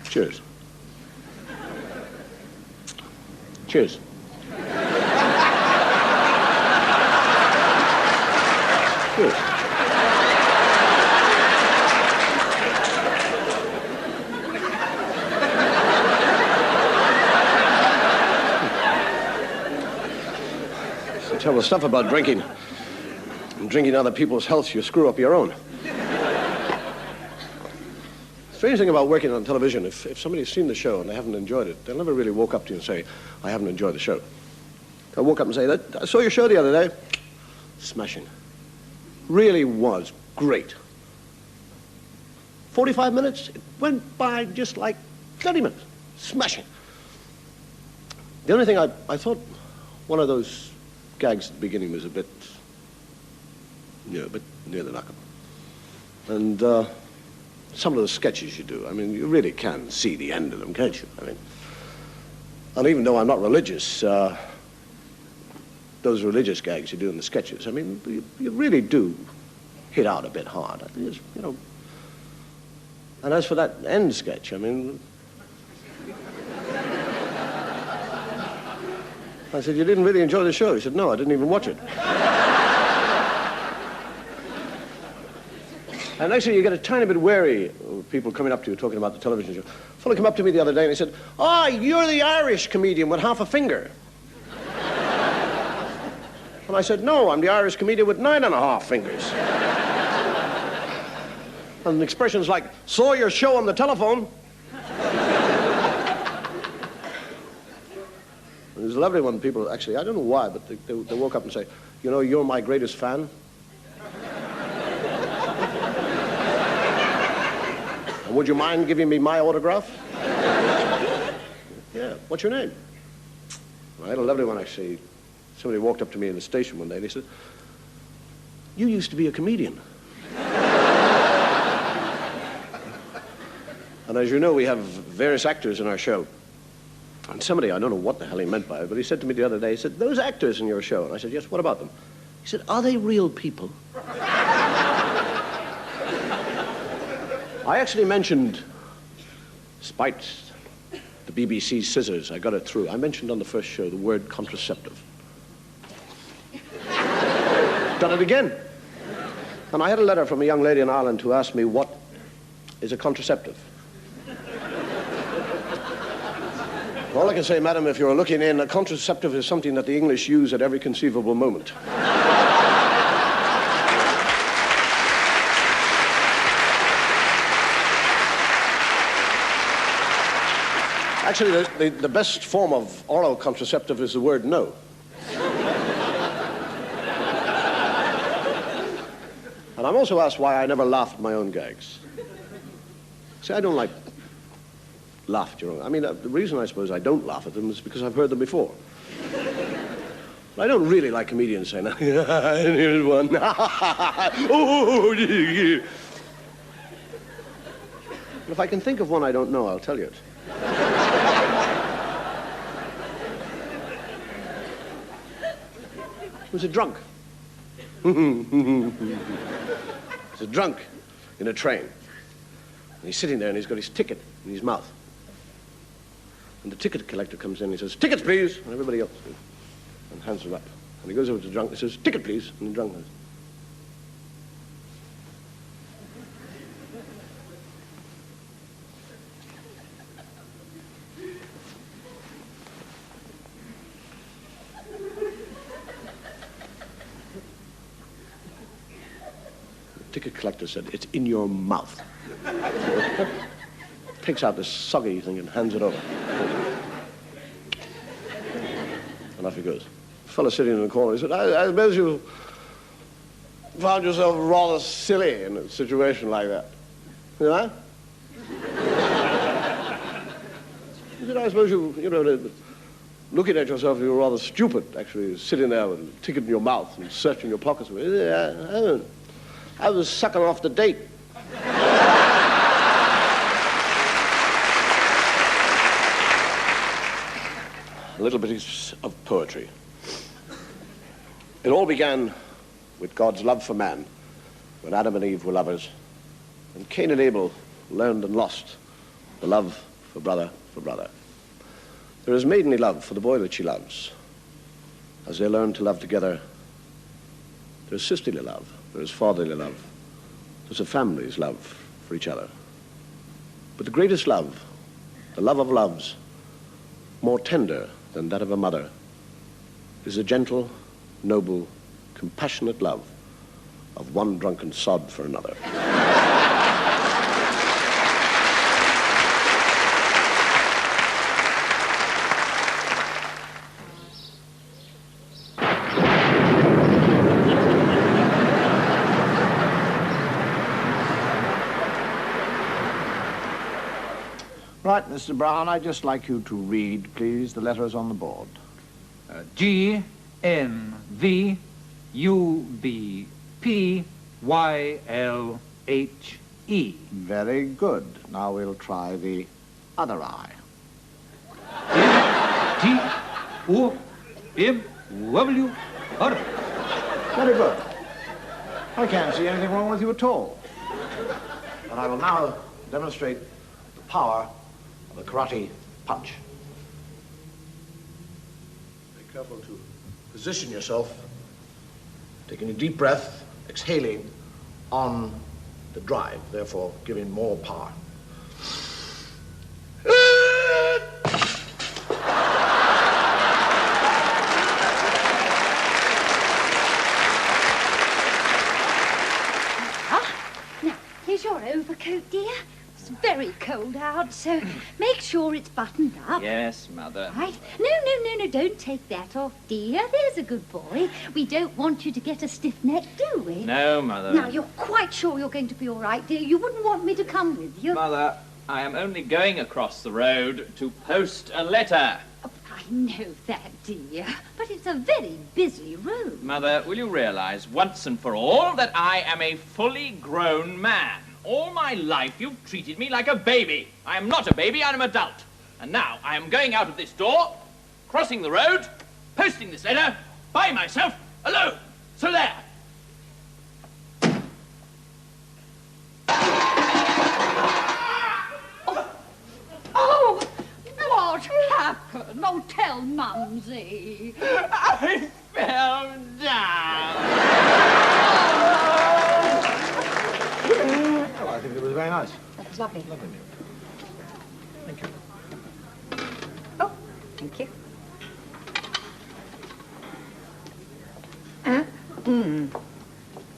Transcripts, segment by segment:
Cheers. Cheers. Cheers. It's the terrible stuff about drinking. And drinking other people's health, you screw up your own. Strange thing about working on television, if somebody's seen the show and they haven't enjoyed it, they'll never really walk up to you and say, I haven't enjoyed the show. They'll walk up and say, I saw your show the other day. Smashing. Really was great. 45 minutes, it went by just like 30 minutes. Smashing. The only thing I thought one of those gags at the beginning was a bit near the knuckle. And some of the sketches you do, I mean, you really can see the end of them, can't you? I mean, and even though I'm not religious, those religious gags you do in the sketches, I mean, you really do hit out a bit hard. I think it's, you know. And as for that end sketch, I mean, I said, you didn't really enjoy the show? He said, no, I didn't even watch it. And actually, you get a tiny bit wary of people coming up to you talking about the television show. A fellow came up to me the other day and he said, "Ah, you're the Irish comedian with half a finger." And I said, "No, I'm the Irish comedian with 9.5 fingers." And expressions like, "Saw your show on the telephone." It was lovely when people actually, I don't know why, but they woke up and say, "You know, you're my greatest fan." Would you mind giving me my autograph? Yeah, what's your name? I had a lovely one, actually. Somebody walked up to me in the station one day and he said, "You used to be a comedian." And as you know, we have various actors in our show. And somebody, I don't know what the hell he meant by it, but he said to me the other day, he said, "Those actors in your show." And I said, "Yes, what about them?" He said, "Are they real people?" I actually mentioned, despite the BBC's scissors, I got it through. I mentioned on the first show the word contraceptive. Done it again. And I had a letter from a young lady in Ireland who asked me, what is a contraceptive? All I can say, madam, if you're looking in, a contraceptive is something that the English use at every conceivable moment. Actually, the best form of oral contraceptive is the word no. And I'm also asked why I never laughed at my own gags. See, I don't like laugh at your own. I mean, the reason I suppose I don't laugh at them is because I've heard them before. But I don't really like comedians saying, "Here's one." Oh, yeah. But if I can think of one I don't know, I'll tell you it. He was a drunk. He's a drunk in a train. And he's sitting there and he's got his ticket in his mouth. And the ticket collector comes in and he says, "Tickets, please." And everybody else goes and hands them up. And he goes over to the drunk and says, "Ticket, please." And the drunk goes. Ticket collector said, "It's in your mouth." Takes out this soggy thing and hands it over. And off he goes. The fellow sitting in the corner, he said, I suppose you found yourself rather silly in a situation like that. You know? He said, I suppose you know, looking at yourself, you were rather stupid, actually, sitting there with a ticket in your mouth and searching your pockets. I was sucking off the date. A little bit of poetry. It all began with God's love for man, when Adam and Eve were lovers, and Cain and Abel learned and lost the love for brother for brother. There is maidenly love for the boy that she loves. As they learn to love together, there is sisterly love, there is fatherly love, there's a family's love for each other. But the greatest love, the love of loves, more tender than that of a mother, is a gentle, noble, compassionate love of one drunken sod for another. Right, Mr. Brown, I'd just like you to read, please, the letters on the board. G-N-V-U-B-P-Y-L-H-E. Very good. Now we'll try the other eye. M-T-O-M-W-R. Very good. I can't see anything wrong with you at all. And I will now demonstrate the power of the karate punch. Be careful to position yourself, taking a deep breath, exhaling on the drive, therefore giving more power. Now, here's your overcoat, dear. It's very cold out, so make sure it's buttoned up. Yes, Mother. Right? No, don't take that off, dear. There's a good boy. We don't want you to get a stiff neck, do we? No, Mother. Now, you're quite sure you're going to be all right, dear? You wouldn't want me to come with you? Mother, I am only going across the road to post a letter. Oh, I know that, dear, but it's a very busy road. Mother, will you realize once and for all that I am a fully grown man? All my life you've treated me like a baby. I am not a baby, I'm an adult. And now I am going out of this door, crossing the road, posting this letter by myself, alone. So there. Oh, what happened? Oh, tell Mumsy. I fell down. Oh, I think it was very nice. That was lovely. Lovely music. Thank you. Oh, thank you.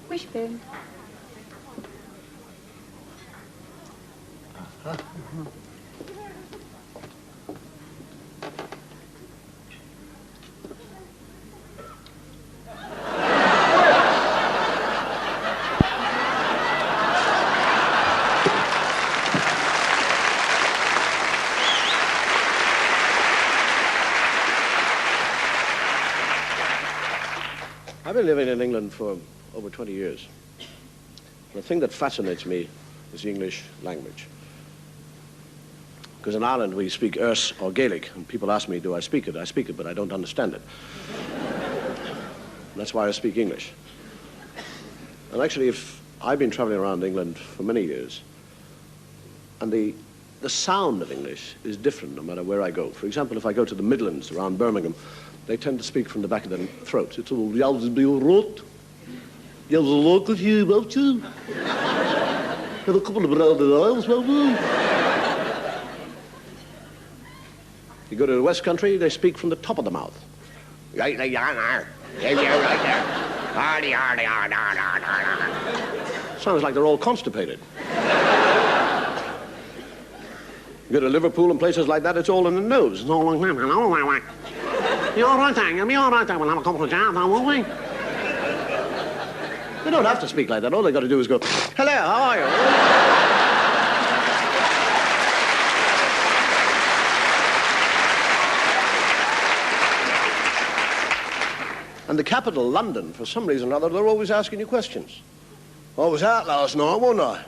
Wishbone. I've been living in England for over 20 years. The thing that fascinates me is the English language. Because in Ireland we speak Erse or Gaelic, and people ask me, do I speak it? I speak it, but I don't understand it. That's why I speak English. And actually, if I've been traveling around England for many years, and the sound of English is different no matter where I go. For example, if I go to the Midlands around Birmingham, they tend to speak from the back of their throats. It's all yells be rot. Yells a local here about you. Have a couple of brown eyes, well you. You go to the West Country, they speak from the top of the mouth. Sounds like they're all constipated. You go to Liverpool and places like that, it's all in the nose. It's all like that. You all right, Tang? You all right, Tang? We'll have a couple of jams, won't we? They don't have to speak like that. All they got to do is go, hello, how are you? And the capital, London, for some reason or other, they're always asking you questions. I was out last night, wasn't I?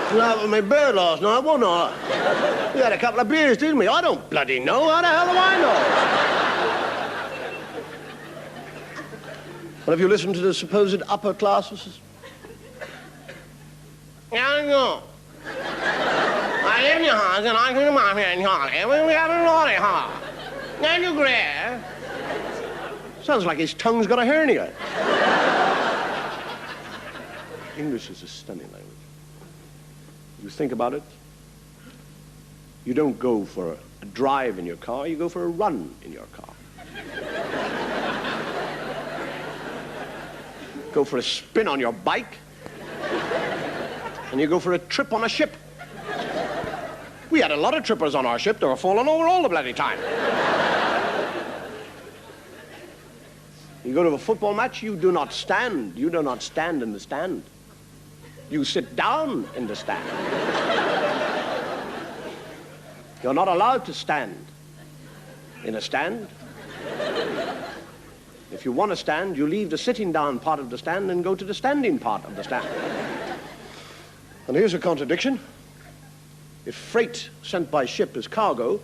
I was out with my bird last night, wasn't I? We had a couple of beers, didn't we? I don't bloody know. How the hell do I know? Well, have you listened to the supposed upper classes? I know. I live in your house and I come out here in Charlie. We have a lorry house. And you agree? Sounds like his tongue's got a hernia. English is a stunning language. You think about it, you don't go for a drive in your car, you go for a run in your car. Go for a spin on your bike, and you go for a trip on a ship. We had a lot of trippers on our ship. They were falling over all the bloody time. You go to a football match, you do not stand. You do not stand in the stand. You sit down in the stand. You're not allowed to stand in a stand. If you want to stand, you leave the sitting down part of the stand and go to the standing part of the stand. And here's a contradiction. If freight sent by ship is cargo,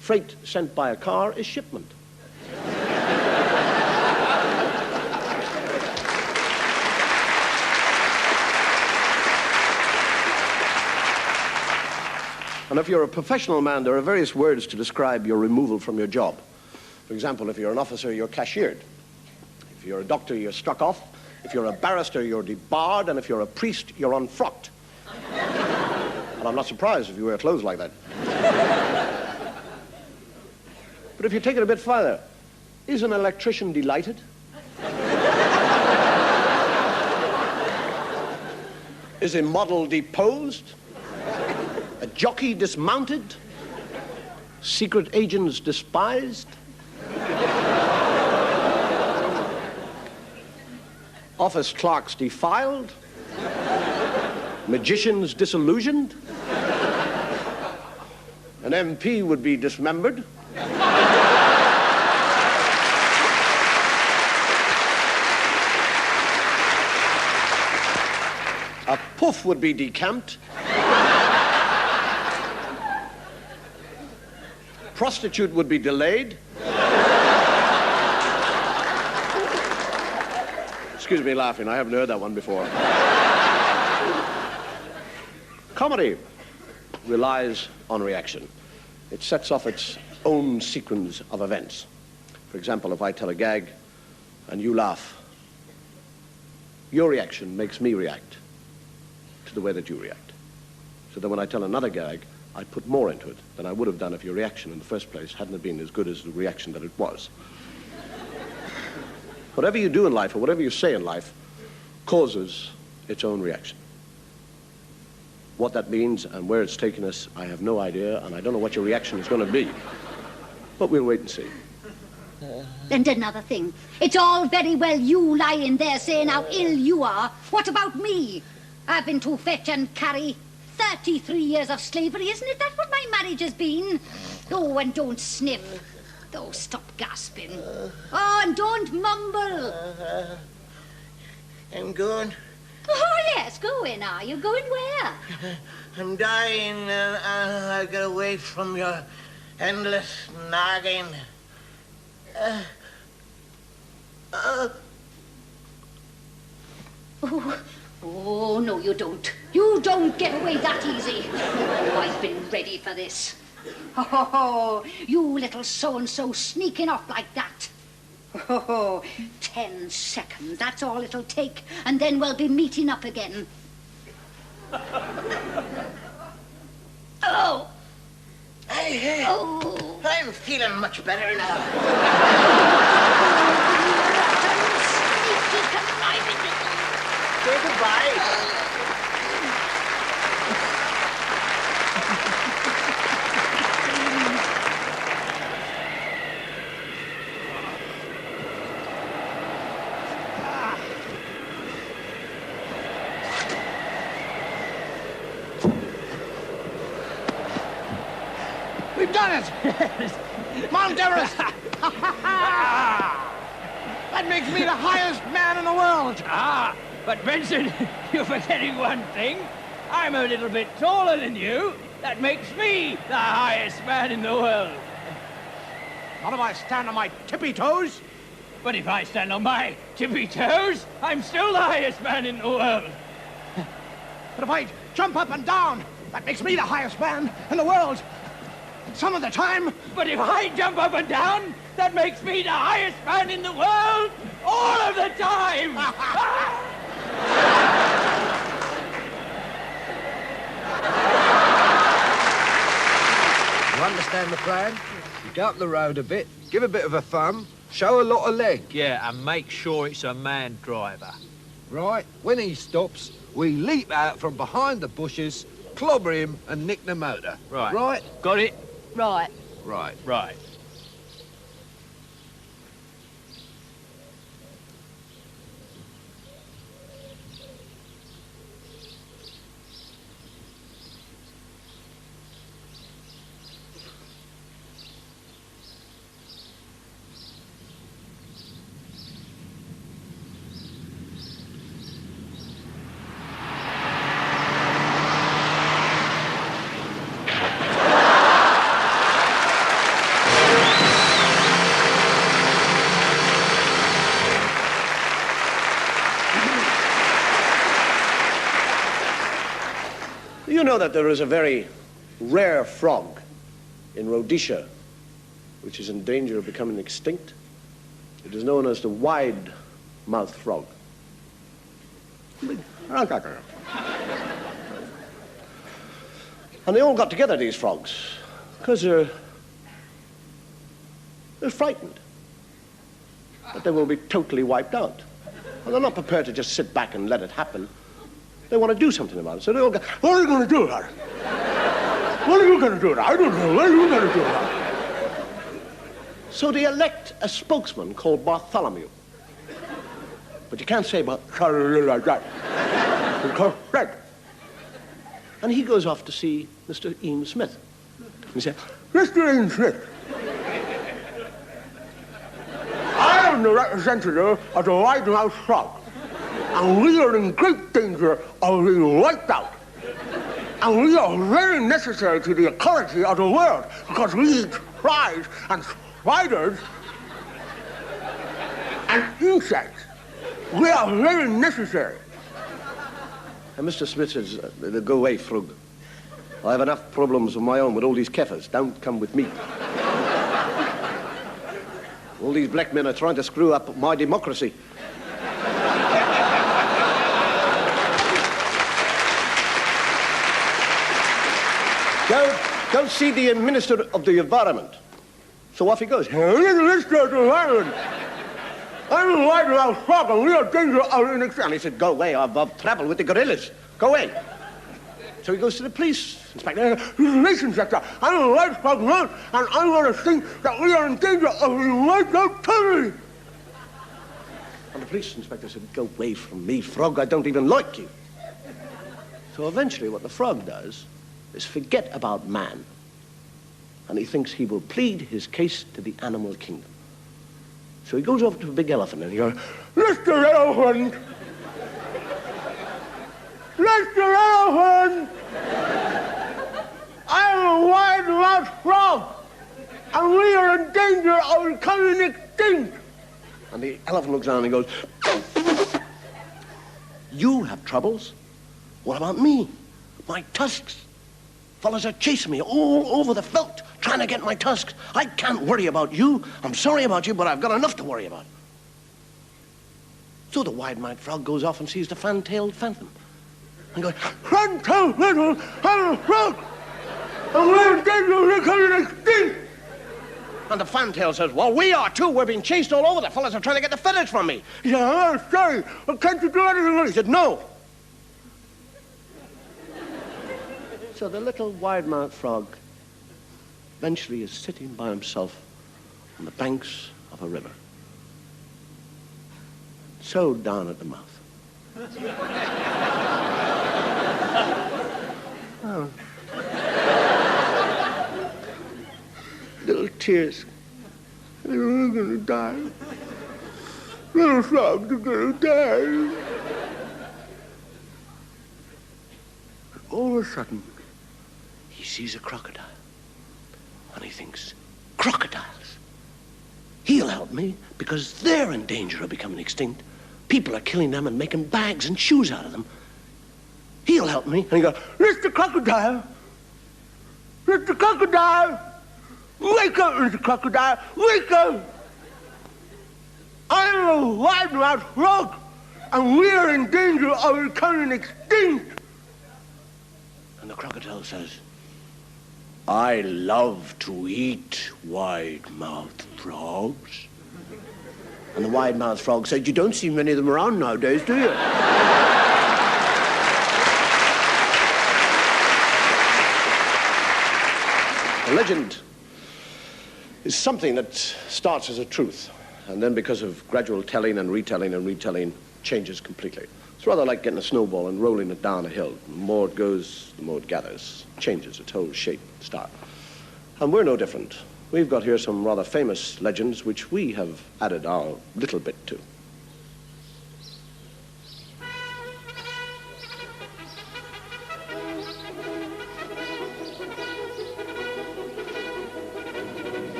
freight sent by a car is shipment. And if you're a professional man, there are various words to describe your removal from your job. For example, if you're an officer, you're cashiered. If you're a doctor, you're struck off. If you're a barrister, you're debarred. And if you're a priest, you're unfrocked. And I'm not surprised if you wear clothes like that. But if you take it a bit further, is an electrician delighted? Is a model deposed? A jockey dismounted? Secret agents despised? Office clerks defiled? Magicians disillusioned? An MP would be dismembered? A poof would be decamped? Prostitute would be delayed? Excuse me laughing, I haven't heard that one before. Comedy relies on reaction. It sets off its own sequence of events. For example, if I tell a gag and you laugh, your reaction makes me react to the way that you react. So that when I tell another gag, I put more into it than I would have done if your reaction in the first place hadn't been as good as the reaction that it was. Whatever you do in life or whatever you say in life causes its own reaction. What that means and where it's taken us, I have no idea, and I don't know what your reaction is going to be. But we'll wait and see. And another thing, it's all very well you lying there saying how ill you are. What about me? I've been to fetch and carry 33 years of slavery, isn't it? That's what my marriage has been. Oh, and don't sniff. Oh, stop gasping. Oh, and don't mumble. I'm going. Oh, yes, going, are you? Going where? I'm dying. I get away from your endless nagging. Oh, no, you don't. You don't get away that easy. Oh, I've been ready for this. Oh, you little so-and-so sneaking off like that. Oh, 10 seconds, that's all it'll take, and then we'll be meeting up again. Oh. I'm feeling much better now. Sneaky, conniving little... Say goodbye. We've done it! Mount Everest! That makes me the highest man in the world! Ah, but Benson, you're forgetting one thing. I'm a little bit taller than you. That makes me the highest man in the world. Not if I stand on my tippy toes. But if I stand on my tippy toes, I'm still the highest man in the world. But if I jump up and down, that makes me the highest man in the world. Some of the time. But if I jump up and down, that makes me the highest man in the world all of the time. You understand the plan? You go up the road a bit, give a bit of a thumb, show a lot of leg. Yeah, and make sure it's a man driver. Right, when he stops, we leap out from behind the bushes, clobber him and nick the motor. Right. Right? Got it? Right. Right. Right. You know that there is a very rare frog in Rhodesia which is in danger of becoming extinct. It is known as the wide-mouthed frog. And they all got together, these frogs, because they're frightened that they will be totally wiped out. And they're not prepared to just sit back and let it happen. They want to do something about it. So they all go, what are you going to do about it? What are you going to do about it? I don't know. What are you going to do about it? So they elect a spokesman called Bartholomew. But you can't say Bartholomew like that. Because right. And he goes off to see Mr. Ian Smith. He said, Mr. Ian Smith, I am the representative of the wide-mouthed frog. And we are in great danger of being wiped out. And we are very necessary to the ecology of the world because we eat flies and spiders and insects. We are very necessary. And Mr. Smith says, go away, frog. I have enough problems of my own with all these Kafirs. Don't come with me. All these black men are trying to screw up my democracy. Go see the Minister of the Environment. So off he goes. Minister of the Environment. I'm a wide-mouthed frog and we are danger of an extinction. And he said, go away, I've travelled with the gorillas. Go away. So he goes to the police inspector. Police inspector, I'm a white frog man and I want to think that we are in danger of being wiped out totally. And the police inspector said, go away from me, frog, I don't even like you. So eventually what the frog does is forget about man. And he thinks he will plead his case to the animal kingdom. So he goes over to a big elephant and he goes, Mr. Elephant! Mr. Elephant! I'm a wide-mouthed frog, and we are in danger of becoming extinct. And the elephant looks down and he goes, you have troubles? What about me? My tusks. Fellas are chasing me all over the veldt, trying to get my tusks. I can't worry about you. I'm sorry about you, but I've got enough to worry about. So the wide-mouthed frog goes off and sees the fan-tailed phantom. And goes, fan-tailed little frog! And we're in danger of becoming extinct! And the fantail says, well, we are too. We're being chased all over. The fellas are trying to get the feathers from me. He said, oh, sorry. Well, can't you do anything? He said, no. So the little wide-mouthed frog eventually is sitting by himself on the banks of a river, sewed down at the mouth. Oh. Little tears. We're gonna die. Little frogs are gonna die. All of a sudden, he sees a crocodile. And he thinks, crocodiles. He'll help me because they're in danger of becoming extinct. People are killing them and making bags and shoes out of them. he'll help me. And he goes, Mr. Crocodile, Mr. Crocodile, wake up, Mr. Crocodile, wake up. I'm a wide-mouthed frog, and we are in danger of becoming extinct. And the crocodile says, I love to eat wide-mouthed frogs. And the wide-mouthed frog said, you don't see many of them around nowadays, do you? A legend is something that starts as a truth, and then because of gradual telling and retelling, changes completely. It's rather like getting a snowball and rolling it down a hill. The more it goes, the more it gathers, changes its whole shape, style. And we're no different. We've got here some rather famous legends which we have added our little bit to.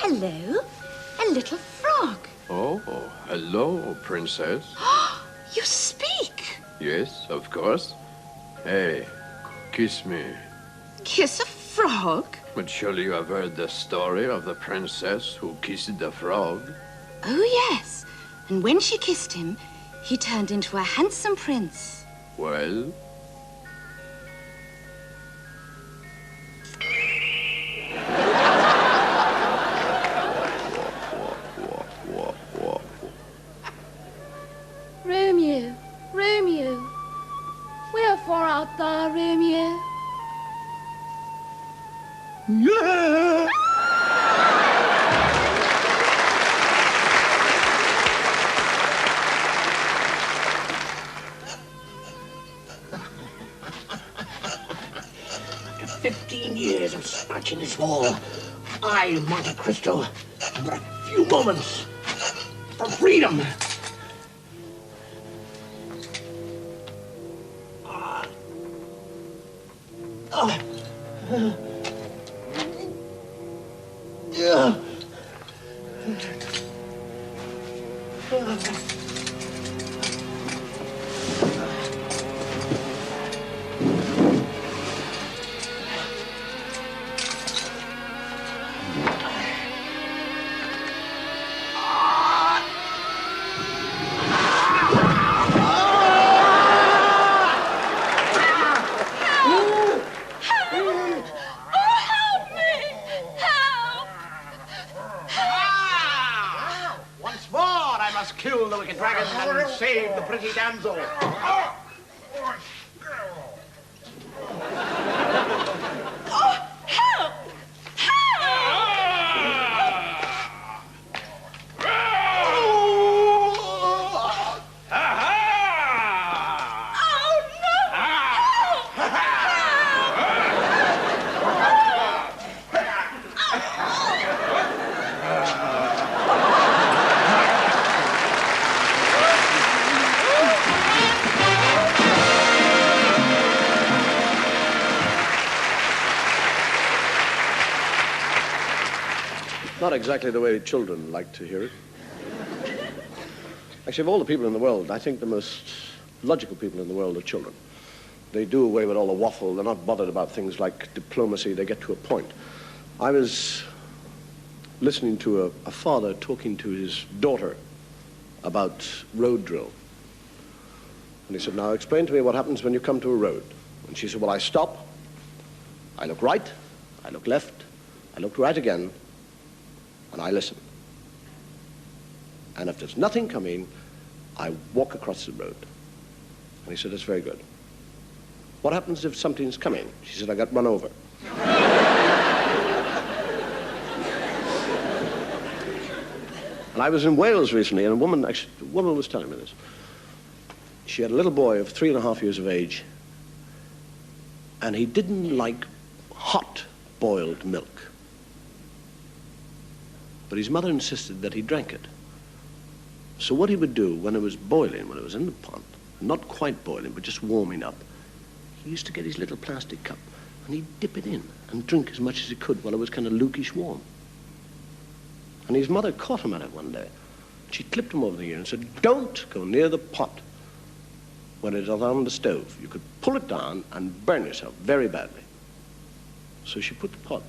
Hello, a little frog. Oh, hello, princess. You speak. Yes, of course. Hey, kiss me. Kiss a frog? But surely you have heard the story of the princess who kissed the frog. Oh, yes. And when she kissed him, he turned into a handsome prince. Well? Romeo, Romeo, wherefore art thou, Romeo? Yeah! After 15 years of scratching this wall, I, Monte Cristo, have but a few moments for freedom. Once more, I must kill the wicked dragon and save the pretty damsel. Not exactly the way children like to hear it. Actually, of all the people in the world, I think the most logical people in the world are children. They do away with all the waffle. They're not bothered about things like diplomacy. They get to a point. I was listening to a father talking to his daughter about road drill. And he said, now explain to me what happens when you come to a road. And she said, well, I stop, I look right, I look left, I look right again, and I listen. And if there's nothing coming, I walk across the road. And he said, that's very good. What happens if something's coming? She said, I got run over. And I was in Wales recently, and a woman was telling me this. She had a little boy of 3.5 years of age, and he didn't like hot boiled milk. But his mother insisted that he drank it. So what he would do when it was boiling, when it was in the pot, not quite boiling, but just warming up, he used to get his little plastic cup and he'd dip it in and drink as much as he could while it was kind of lukish warm. And his mother caught him at it one day. She clipped him over the ear and said, "Don't go near the pot when it is on the stove. You could pull it down and burn yourself very badly." So she put the pot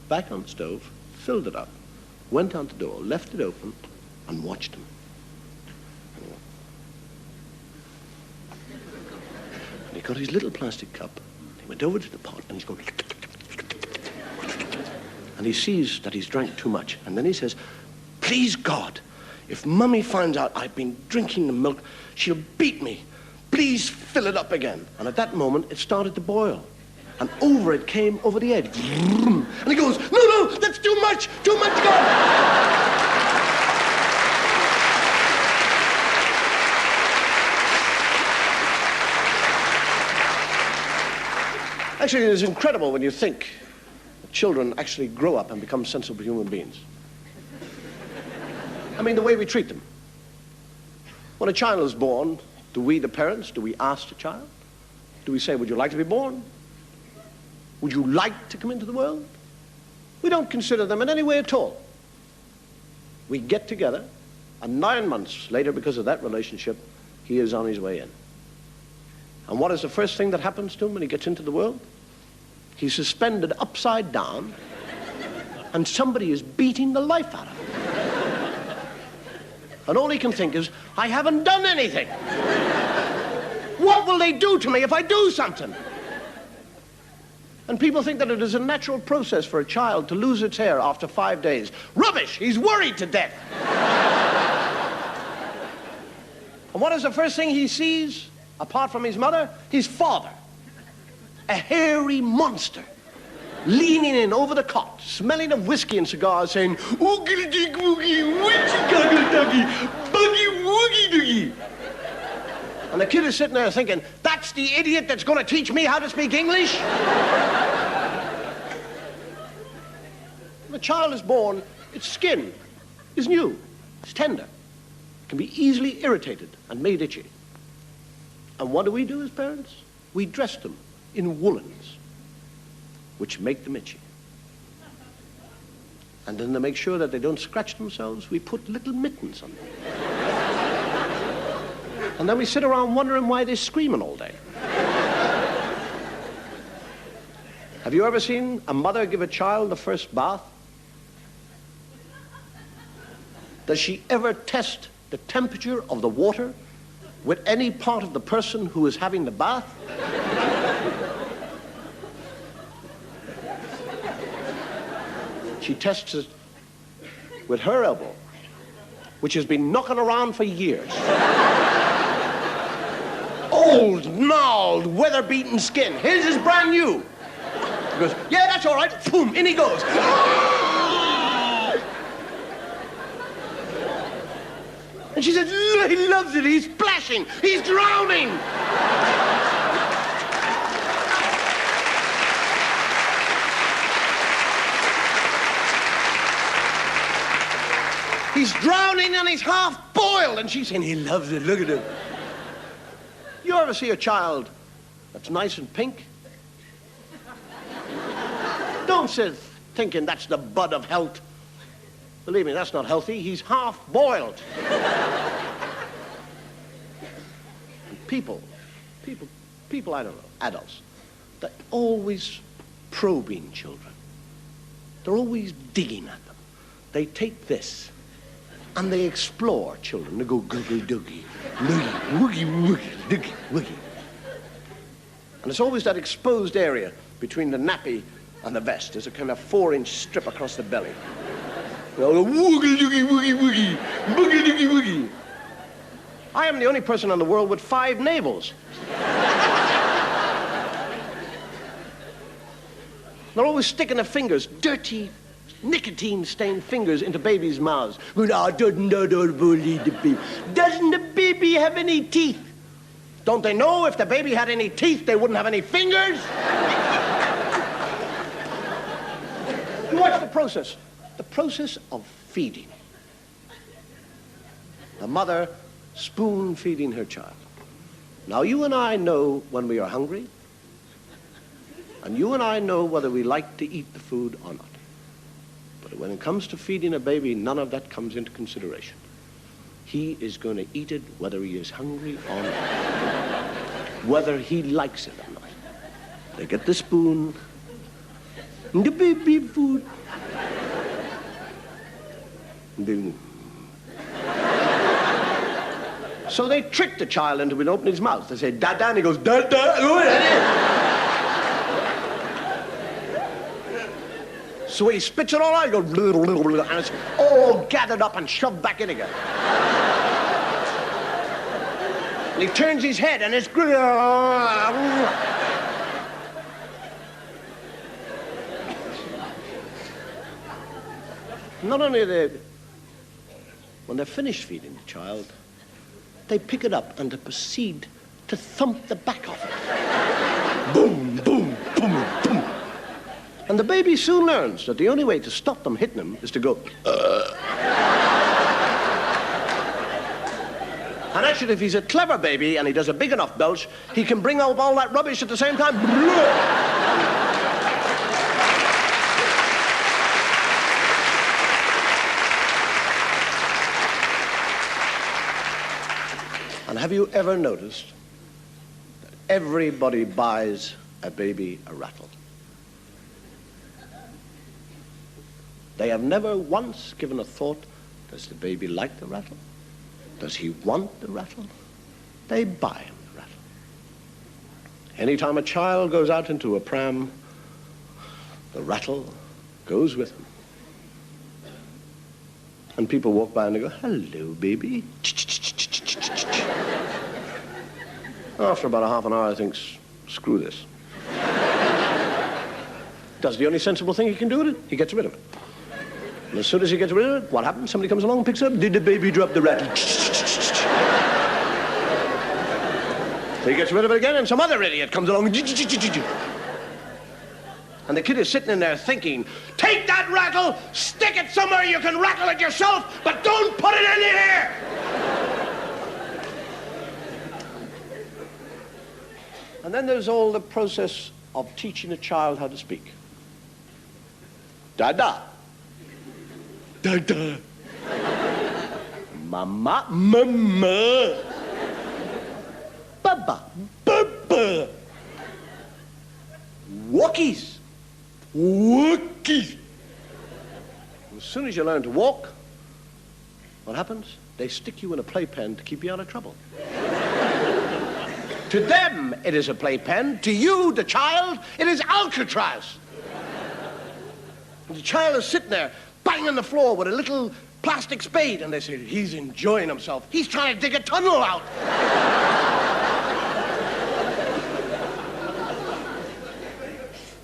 back on the stove, filled it up, went out the door, left it open, and watched him. And he got his little plastic cup, he went over to the pot, and he's going... And he sees that he's drank too much, and then he says, "Please God, if Mummy finds out I've been drinking the milk, she'll beat me. Please fill it up again." And at that moment, it started to boil. And over it came over the edge. And he goes, "No, that's too much, God." Actually, it's incredible when you think that children actually grow up and become sensible human beings. I mean, the way we treat them. When a child is born, do we, the parents, do we ask the child? Do we say, "Would you like to be born? Would you like to come into the world?" We don't consider them in any way at all. We get together, and 9 months later, because of that relationship, he is on his way in. And what is the first thing that happens to him when he gets into the world? He's suspended upside down, and somebody is beating the life out of him. And all he can think is, "I haven't done anything. What will they do to me if I do something?" And people think that it is a natural process for a child to lose its hair after 5 days. Rubbish! He's worried to death. And what is the first thing he sees, apart from his mother? His father. A hairy monster, leaning in over the cot, smelling of whiskey and cigars, saying, "Oogly dig woogie, witchy guggle duggy, buggy woogie doogie." And the kid is sitting there thinking, "That's the idiot that's going to teach me how to speak English?" When a child is born, its skin is new, it's tender, it can be easily irritated and made itchy. And what do we do as parents? We dress them in woolens, which make them itchy. And then to make sure that they don't scratch themselves, we put little mittens on them. And then we sit around wondering why they're screaming all day. Have you ever seen a mother give a child the first bath? Does she ever test the temperature of the water with any part of the person who is having the bath? She tests it with her elbow, which has been knocking around for years. Old, gnarled, weather-beaten skin. His is brand new. He goes, "Yeah, that's all right." Boom, in he goes. And she says, "He loves it. He's splashing. He's drowning." He's drowning and he's half boiled. And she's saying, "He loves it. Look at him." You ever see a child that's nice and pink? Don't sit thinking that's the bud of health. Believe me, that's not healthy. He's half boiled. And people, I don't know, adults, they're always probing children. They're always digging at them. They take this and they explore children. They go googie doogie, noogie, woogie woogie, doogie woogie. And it's always that exposed area between the nappy and the vest. There's a kind of 4-inch strip across the belly. You know, woogie doogie woogie woogie, boogie doogie woogie. I am the only person in the world with 5 navels. They're always sticking their fingers, dirty, nicotine-stained fingers into babies' mouths. Doesn't the baby have any teeth? Don't they know if the baby had any teeth, they wouldn't have any fingers? You watch the process of feeding. The mother spoon-feeding her child. Now, you and I know when we are hungry, and you and I know whether we like to eat the food or not. But when it comes to feeding a baby, none of that comes into consideration. He is going to eat it whether he is hungry or not, whether he likes it or not. They get the spoon, and the baby food. So they trick the child into opening his mouth. They say, "Dada," and he goes, "Dada." So he spits it all out, he goes, and it's all gathered up and shoved back in again. And he turns his head, and it's... Not only are they... When they're finished feeding the child, they pick it up and they proceed to thump the back of it. Boom, boom, boom, boom. And the baby soon learns that the only way to stop them hitting him is to go, And actually, if he's a clever baby and he does a big enough belch, he can bring out all that rubbish at the same time. And have you ever noticed that everybody buys a baby a rattle? They have never once given a thought, does the baby like the rattle? Does he want the rattle? They buy him the rattle. Anytime a child goes out into a pram, the rattle goes with him. And people walk by and they go, "Hello, baby." After about a half an hour, I think, screw this. Does the only sensible thing he can do with it, he gets rid of it. And as soon as he gets rid of it, what happens? Somebody comes along and picks it up. Did the baby drop the rattle? So he gets rid of it again, and some other idiot comes along. And the kid is sitting in there thinking, take that rattle, stick it somewhere you can rattle it yourself, but don't put it in here! And then there's all the process of teaching a child how to speak. Dada. Dada. Mama. Mama. Baba. Baba. Walkies. Walkies. As soon as you learn to walk, what happens? They stick you in a playpen to keep you out of trouble. To them, it is a playpen. To you, the child, it is Alcatraz. And the child is sitting there, banging the floor with a little plastic spade, and they say, he's enjoying himself. He's trying to dig a tunnel out.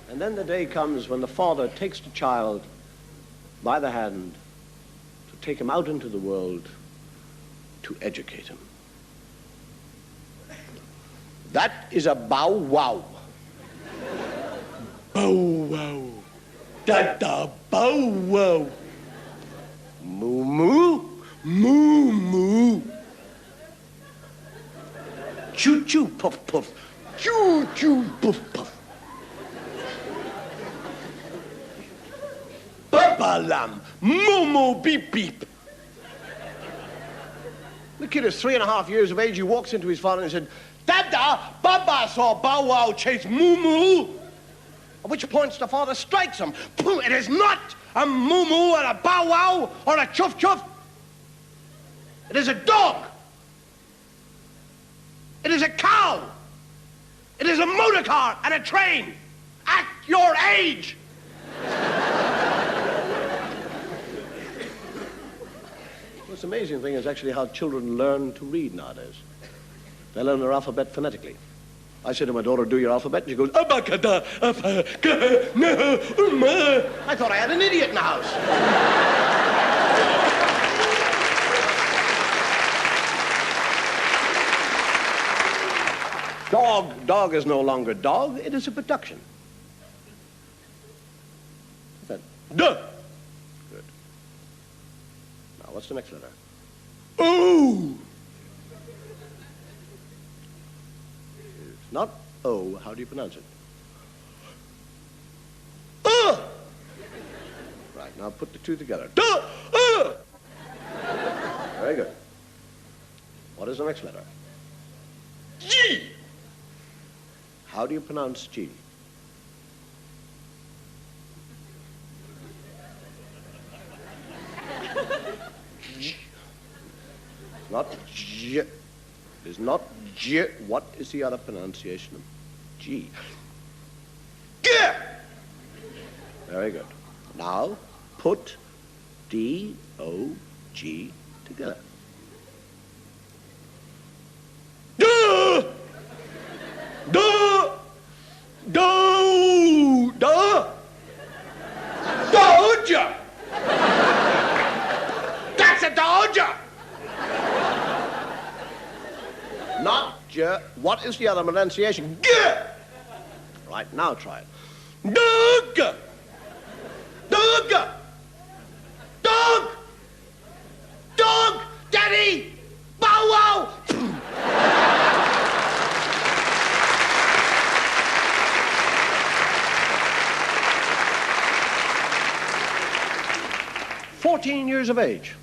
And then the day comes when the father takes the child by the hand to take him out into the world to educate him. That is a bow wow. Bow wow. Da-da bow wow. Moo moo. Moo moo. Choo choo puff puff. Choo choo puff puff. Baba lam. Moo moo beep beep. The kid is 3.5 years of age. He walks into his father and said, Dada, Baba saw Bow Wow chase Moo Moo. At which point the father strikes him. It is not a Moo Moo or a Bow Wow or a Chuff Chuff. It is a dog. It is a cow. It is a motor car and a train. At your age. The most amazing thing is actually how children learn to read nowadays. They learn their alphabet phonetically. I say to my daughter, do your alphabet, and she goes, abacada, abacada, no, uma. I thought I had an idiot in the house. Dog is no longer dog, it is a production. What's that? Duh. Good. Now, what's the next letter? Ooh. Not O. How do you pronounce it? Right, now put the two together. Very good. What is the next letter? G. How do you pronounce G? G. Not G. It is not G. What is the other pronunciation of G? G. Very good. Now put D-O-G together. Duh! Duh! Duh! Duh! Dodger! That's a dodger! Not J. What is the other pronunciation? G! Right, now try it. Dog! Dog! Dog! Dog! Daddy! Bow wow! "14 years of age."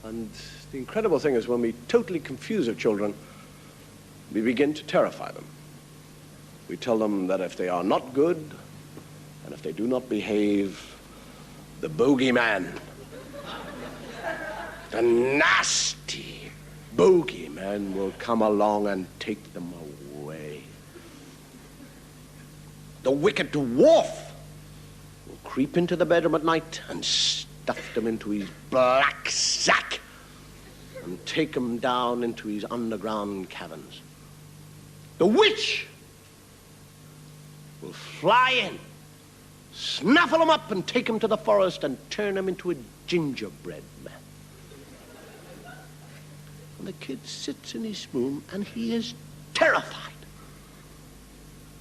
And the incredible thing is when we totally confuse our children, we begin to terrify them. We tell them that if they are not good, and if they do not behave, the bogeyman, the nasty bogeyman will come along and take them away. The wicked dwarf will creep into the bedroom at night and stuff them into his black sack and take them down into his underground caverns. The witch will fly in, snuffle him up and take him to the forest and turn him into a gingerbread man. And the kid sits in his spoon and he is terrified.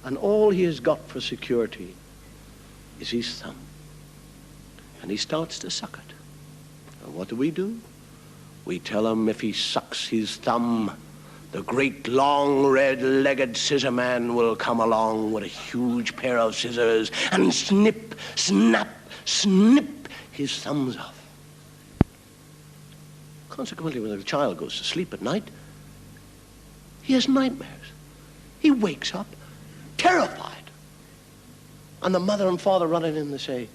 And all he has got for security is his thumb. And he starts to suck it. And what do? We tell him if he sucks his thumb, the great long red-legged scissor man will come along with a huge pair of scissors and snip, snap, snip his thumbs off. Consequently, when the child goes to sleep at night, he has nightmares. He wakes up terrified. And the mother and father run in and say,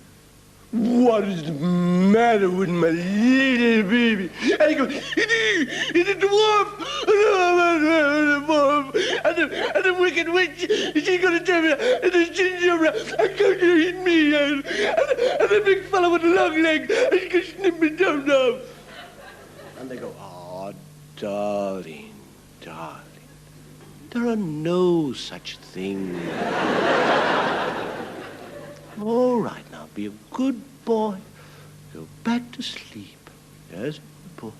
"What is the matter with my little baby?" And he goes, "It's a dwarf! And the wicked witch, she's going to turn me into gingerbread and going to eat me. And the big fellow with the long leg, and she's going to snip me down now." And they go, "Oh, darling, darling, there are no such things." All right, now, be a good boy. Go back to sleep. Yes, good boy.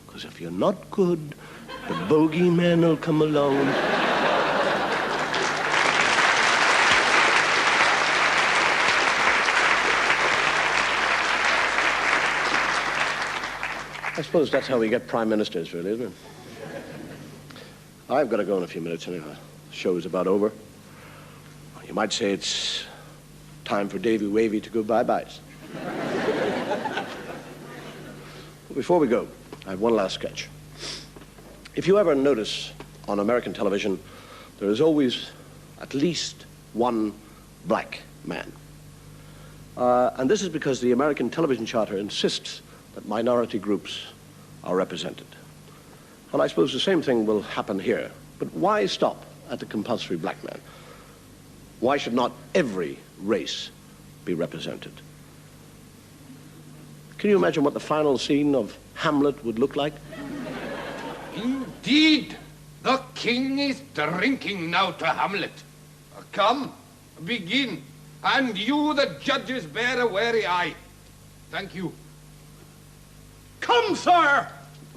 Because if you're not good, the bogeyman will come along. I suppose that's how we get prime ministers, really, isn't it? I've got to go in a few minutes anyway. The show's about over. You might say it's time for Davy Wavy to go bye-byes. But before we go, I have one last sketch. If you ever notice on American television, there is always at least one black man. And this is because the American Television Charter insists that minority groups are represented. And I suppose the same thing will happen here. But why stop at the compulsory black man? Why should not every race be represented? Can you imagine what the final scene of Hamlet would look like? Indeed, the king is drinking now to Hamlet. Come, begin, and you, the judges, bear a wary eye. Thank you. Come, sir!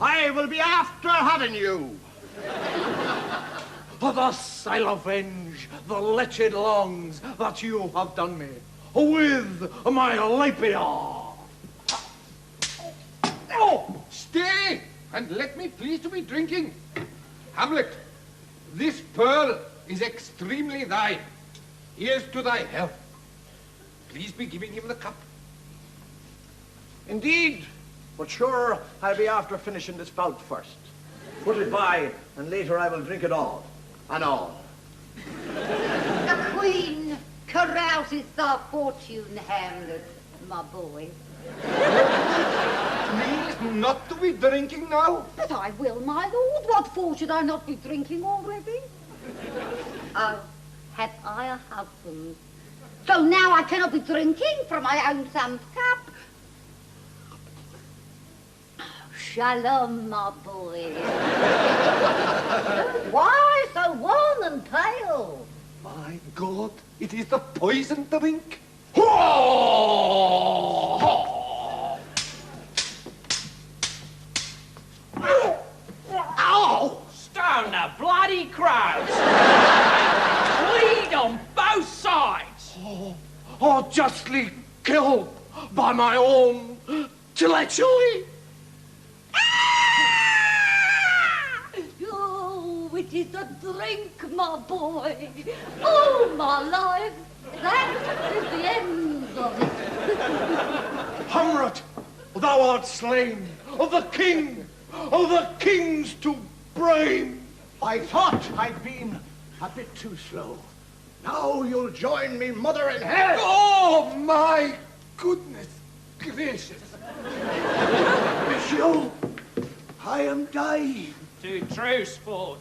I will be after having you. Thus I'll avenge the wretched wrongs that you have done me with my lapia. Oh, Stay, and let me please to be drinking. Hamlet, this pearl is extremely thine. Here's to thy health. Please be giving him the cup. Indeed, but sure, I'll be after finishing this bout first. Put it by, and later I will drink it all, and all. The Queen carouses the fortune, Hamlet, my boy. Please not to be drinking now. But I will, my lord. What for should I not be drinking already? Oh, have I a husband? So now I cannot be drinking from my own son's cup. Shalom, my boy. Why so wan and pale? My God, it is the poison drink. Ow! Stone the bloody crows! Bleed on both sides! Or justly killed by my own treachery. Oh, it is the drink, my boy. All my life. That is the end of it. Hamlet, thou art slain of the king, of the kings to blame. I thought I'd been a bit too slow. Now you'll join me, mother in hell. Oh, my goodness gracious. Monsieur, I am dying. To true sport.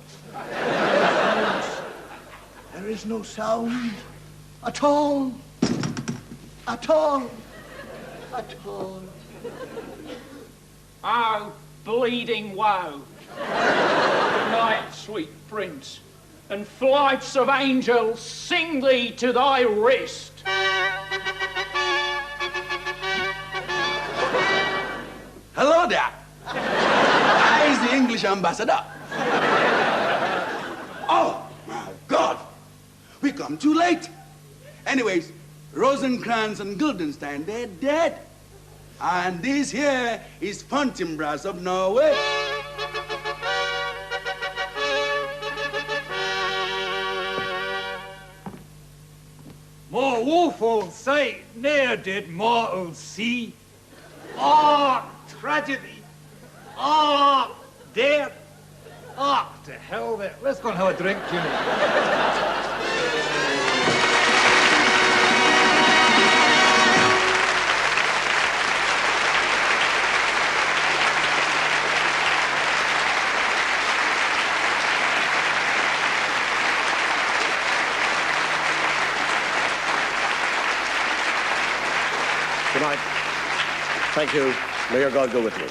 There is no sound at all. At all. At all. Oh, bleeding woe. Good night, sweet prince, and flights of angels sing thee to thy rest. Hello there. I is the English ambassador. Oh, my God. We come too late. Anyways, Rosencrantz and Guildenstern, they're dead. And this here is Fortinbras of Norway. More woeful sight ne'er did mortals see. Ah, tragedy. Ah, death. Ah, to hell with it. Let's go and have a drink, Jimmy. Good night. Thank you. May your God go with you.